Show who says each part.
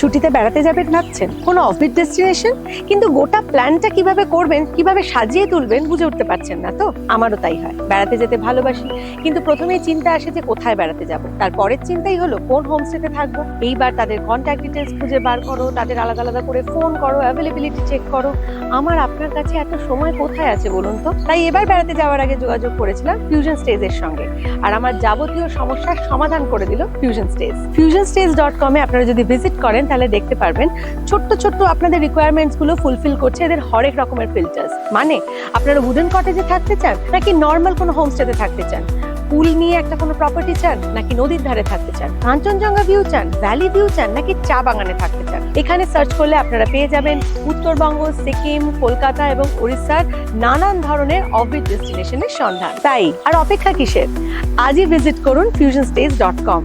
Speaker 1: ছুটিতে বেড়াতে যাবেন ভাবছেন, কোনো অফবিট ডেস্টিনেশন, কিন্তু গোটা প্ল্যানটা কিভাবে করবেন, কিভাবে সাজিয়ে তুলবেন বুঝে উঠতে পারছেন না তো? আমারও তাই হয়। বেড়াতে যেতে ভালোবাসি, কিন্তু প্রথমেই চিন্তা আসে যে কোথায় বেড়াতে যাব। তারপরের চিন্তাই হলো কোন হোমস্টেতে থাকবো। এইবার তাদের কন্ট্যাক্ট ডিটেলস খুঁজে বার করো, তাদের আলাদা আলাদা করে ফোন করো, অ্যাভেলেবিলিটি চেক করো। আমার আপনার কাছে এত সময় কোথায় আছে বলুন তো? তাই এবার বেড়াতে যাওয়ার আগে যোগাযোগ করেছিলাম ফিউশন স্টেজের সঙ্গে, আর আমার যাবতীয় সমস্যার সমাধান করে দিল ফিউশন স্টেজ। fusionstays.com এ আপনারা যদি ভিজিট করেন তাহলে দেখতে পারবেন ছোট্ট ছোট্ট আপনাদের রিকোয়ারমেন্টস গুলো ফুলফিল করছে এদের হরেক রকমের ফিল্টার্স। মানে আপনারা উডেন কটেজে থাকতে চান, নাকি নর্মাল কোনো হোমস্টেতে থাকতে চান, পুল নিয়ে একটা কোনো প্রপার্টি চান, নাকি নদীর ধারে থাকতে চান, কাঞ্চনজঙ্ঘা ভিউ চান, ভ্যালি ভিউ চান, নাকি চা বাগানে থাকতে চান, এখানে সার্চ করলে আপনারা পেয়ে যাবেন উত্তরবঙ্গ, সিকিম, কলকাতা এবং উড়িষ্যার নানান ধরনের অফবিট ডেস্টিনেশনের সন্ধান। তাই আর অপেক্ষা কিসের? আজই ভিজিট করুন fusionstays.com।